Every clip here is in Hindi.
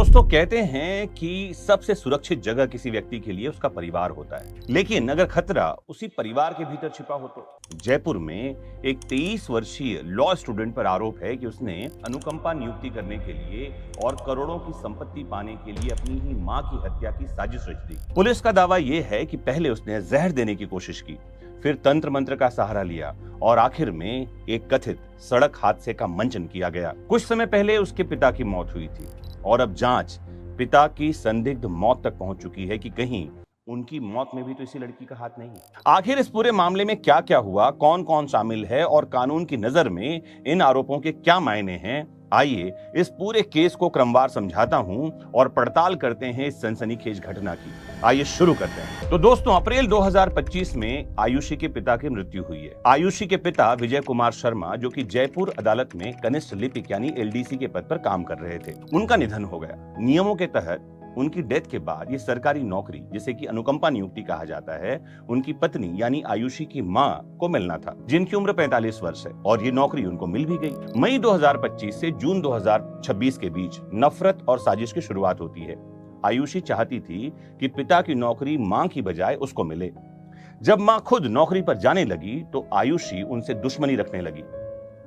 दोस्तों कहते हैं कि सबसे सुरक्षित जगह किसी व्यक्ति के लिए उसका परिवार होता है, लेकिन अगर खतरा उसी परिवार के भीतर छिपा हो तो जयपुर में एक 23 वर्षीय लॉ स्टूडेंट पर आरोप है कि उसने अनुकंपा नियुक्ति करने के लिए और करोड़ों की संपत्ति पाने के लिए अपनी ही मां की हत्या की साजिश रच दी। पुलिस का दावा यह है कि पहले उसने जहर देने की कोशिश की, फिर तंत्र मंत्र का सहारा लिया और आखिर में एक कथित सड़क हादसे का मंचन किया गया। कुछ समय पहले उसके पिता की मौत हुई थी और अब जांच पिता की संदिग्ध मौत तक पहुंच चुकी है कि कहीं उनकी मौत में भी तो इसी लड़की का हाथ नहीं। आखिर इस पूरे मामले में क्या क्या हुआ, कौन कौन शामिल है और कानून की नजर में इन आरोपों के क्या मायने हैं, आइए इस पूरे केस को क्रमवार समझाता हूं और पड़ताल करते हैं इस सनसनीखेज घटना की। आइए शुरू करते हैं। तो दोस्तों, अप्रैल 2025 में आयुषी के पिता की मृत्यु हुई है। आयुषी के पिता विजय कुमार शर्मा, जो कि जयपुर अदालत में कनिष्ठ लिपिक यानी एलडीसी के पद पर काम कर रहे थे, उनका निधन हो गया। नियमों के तहत उनकी डेथ के बाद ये सरकारी नौकरी, जिसे कि अनुकंपा नियुक्ति कहा जाता है, उनकी पत्नी यानी आयुषी की मां को मिलना था, जिनकी उम्र 45 वर्ष है, और ये नौकरी उनको मिल भी गई। मई 2025 से जून 2026 के बीच नफरत और साजिश की शुरुआत होती है। आयुषी चाहती थी कि पिता की नौकरी मां की बजाय उसको मिले। जब मां खुद नौकरी पर जाने लगी तो आयुषी उनसे दुश्मनी रखने लगी।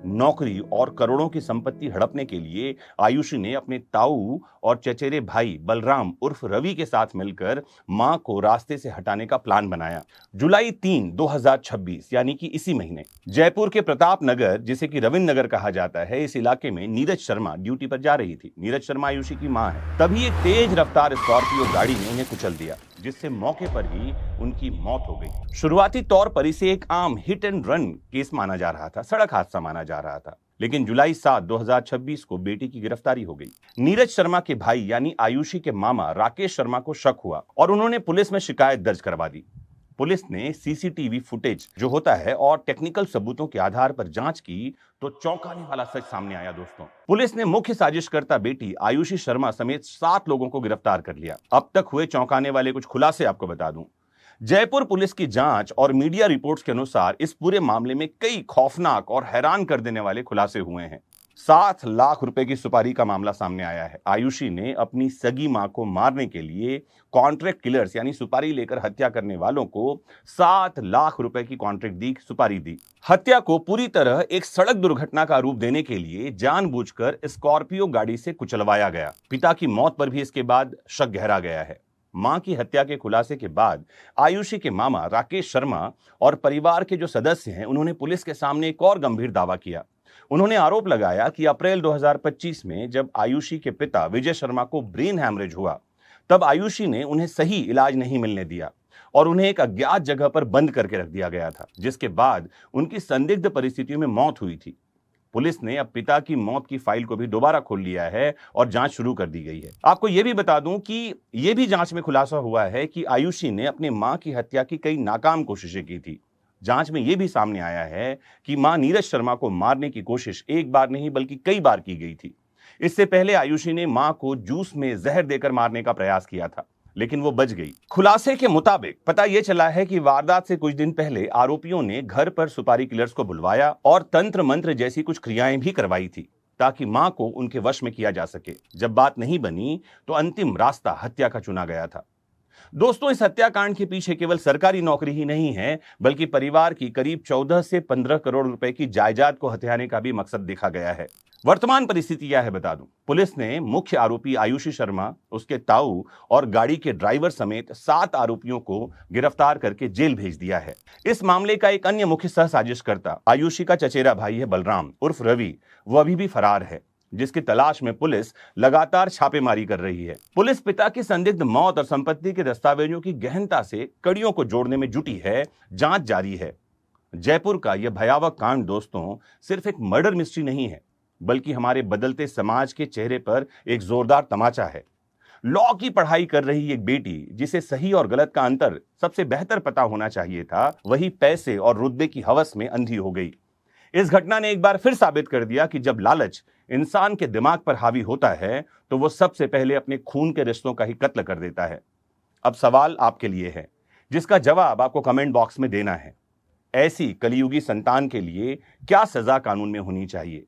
नौकरी और करोड़ों की संपत्ति हड़पने के लिए आयुषी ने अपने ताऊ और चचेरे भाई बलराम उर्फ रवि के साथ मिलकर मां को रास्ते से हटाने का प्लान बनाया। जुलाई 3, 2026 यानी कि इसी महीने जयपुर के प्रताप नगर, जिसे कि रविंद्र नगर कहा जाता है, इस इलाके में नीरज शर्मा ड्यूटी पर जा रही थी। नीरज शर्मा आयुषी की मां है। तभी एक तेज रफ्तार स्कॉर्पियो गाड़ी ने उन्हें कुचल दिया, जिससे मौके पर ही उनकी मौत हो गई। शुरुआती तौर पर इसे एक आम हिट एंड रन केस माना जा रहा था, सड़क हादसा माना जा रहा था, लेकिन जुलाई 7, 2026 को बेटी की गिरफ्तारी हो गई। नीरज शर्मा के भाई यानी आयुषी के मामा राकेश शर्मा को शक हुआ और उन्होंने पुलिस में शिकायत दर्ज करवा दी। पुलिस ने सीसीटीवी फुटेज जो होता है और टेक्निकल सबूतों के आधार पर जांच की तो चौंकाने वाला सच सामने आया। दोस्तों, पुलिस ने मुख्य साजिशकर्ता बेटी आयुषी शर्मा समेत 7 लोगों को गिरफ्तार कर लिया। अब तक हुए चौंकाने वाले कुछ खुलासे आपको बता दूं। जयपुर पुलिस की जांच और मीडिया रिपोर्ट्स के अनुसार इस पूरे मामले में कई खौफनाक और हैरान कर देने वाले खुलासे हुए हैं। 7 लाख रुपए की सुपारी का मामला सामने आया है। आयुषी ने अपनी सगी मां को मारने के लिए कॉन्ट्रैक्ट किलर्स यानी सुपारी लेकर हत्या करने वालों को 7 लाख रुपए की कॉन्ट्रैक्ट दी, सुपारी दी। हत्या को पूरी तरह एक सड़क दुर्घटना का रूप देने के लिए जानबूझकर स्कॉर्पियो गाड़ी से कुचलवाया गया। पिता की मौत पर भी इसके बाद शक गहरा गया है। मां की हत्या के खुलासे के बाद आयुषी के मामा राकेश शर्मा और परिवार के जो सदस्य हैं, उन्होंने पुलिस के सामने एक और गंभीर दावा किया। उन्होंने आरोप लगाया कि अप्रैल 2025 में जब आयुषी के पिता विजय शर्मा को ब्रेन हैमरेज हुआ, तब आयुषी ने उन्हें सही इलाज नहीं मिलने दिया और उन्हें एक अज्ञात जगह पर बंद करके रख दिया गया था, जिसके बाद उनकी संदिग्ध परिस्थितियों में मौत हुई थी। पुलिस ने अब पिता की मौत की फाइल को भी दोबारा खोल लिया है और जांच शुरू कर दी गई है। आपको यह भी बता दूं कि यह भी जांच में खुलासा हुआ है कि आयुषी ने अपने मां की हत्या की कई नाकाम कोशिशें की थी। जांच में यह भी सामने आया है कि मां नीरज शर्मा को मारने की कोशिश एक बार नहीं बल्कि कई बार की गई थी। इससे पहले आयुषी ने मां को जूस में जहर देकर मारने का प्रयास किया था, लेकिन वो बच गई। खुलासे के मुताबिक पता यह चला है कि वारदात से कुछ दिन पहले आरोपियों ने घर पर सुपारी किलर्स को बुलवाया और तंत्र मंत्र जैसी कुछ क्रियाएं भी करवाई थी, ताकि मां को उनके वश में किया जा सके। जब बात नहीं बनी तो अंतिम रास्ता हत्या का चुना गया था। दोस्तों, इस हत्याकांड के पीछे केवल सरकारी नौकरी ही नहीं है, बल्कि परिवार की करीब 14 से 15 करोड़ रुपए की जायदाद को हथियाने का भी मकसद देखा गया है। वर्तमान परिस्थिति क्या है बता दूं। पुलिस ने मुख्य आरोपी आयुषी शर्मा, उसके ताऊ और गाड़ी के ड्राइवर समेत 7 आरोपियों को गिरफ्तार करके जेल भेज दिया है। इस मामले का एक अन्य मुख्य सहसाजिशकर्ता आयुषी का चचेरा भाई है बलराम उर्फ रवि, वो अभी भी फरार है, जिसकी तलाश में पुलिस लगातार छापेमारी कर रही है। पुलिस पिता की संदिग्ध मौत और संपत्ति के दस्तावेजों की गहनता से कड़ियों को जोड़ने में जुटी है। जांच जारी है। जयपुर का यह भयावह कांड दोस्तों सिर्फ एक मर्डर मिस्ट्री नहीं है, बल्कि हमारे बदलते समाज के चेहरे पर एक जोरदार तमाचा है। लॉ की पढ़ाई कर रही एक बेटी, जिसे सही और गलत का अंतर सबसे बेहतर पता होना चाहिए था, वही पैसे और रुतबे की हवस में अंधी हो गई। इस घटना ने एक बार फिर साबित कर दिया कि जब लालच इंसान के दिमाग पर हावी होता है तो वो सबसे पहले अपने खून के रिश्तों का ही कत्ल कर देता है। अब सवाल आपके लिए है, जिसका जवाब आपको कमेंट बॉक्स में देना है। ऐसी कलियुगी संतान के लिए क्या सजा कानून में होनी चाहिए?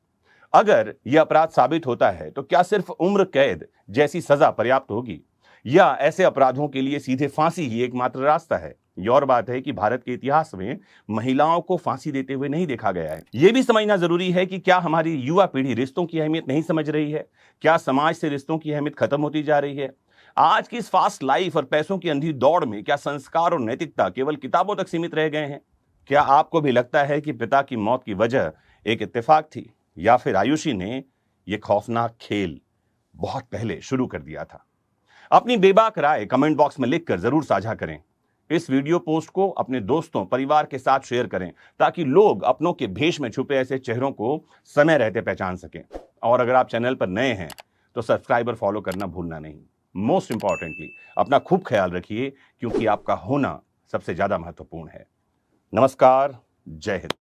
अगर यह अपराध साबित होता है तो क्या सिर्फ उम्र कैद जैसी सजा पर्याप्त होगी, या ऐसे अपराधों के लिए सीधे फांसी ही एकमात्र रास्ता है? ये और बात है कि भारत के इतिहास में महिलाओं को फांसी देते हुए नहीं देखा गया है। यह भी समझना जरूरी है कि क्या हमारी युवा पीढ़ी रिश्तों की अहमियत नहीं समझ रही है? क्या समाज से रिश्तों की अहमियत खत्म होती जा रही है? आज की इस फास्ट लाइफ और पैसों की अंधी दौड़ में क्या संस्कार और नैतिकता केवल किताबों तक सीमित रह गए हैं? क्या आपको भी लगता है कि पिता की मौत की वजह एक इत्तेफाक थी, या फिर आयुषी ने यह खौफनाक खेल बहुत पहले शुरू कर दिया था? अपनी बेबाक राय कमेंट बॉक्स में लिखकर जरूर साझा करें। इस वीडियो पोस्ट को अपने दोस्तों परिवार के साथ शेयर करें ताकि लोग अपनों के भेष में छुपे ऐसे चेहरों को समय रहते पहचान सकें। और अगर आप चैनल पर नए हैं तो सब्सक्राइब और फॉलो करना भूलना नहीं। मोस्ट इंपॉर्टेंटली अपना खूब ख्याल रखिए, क्योंकि आपका होना सबसे ज्यादा महत्वपूर्ण है। नमस्कार, जय हिंद।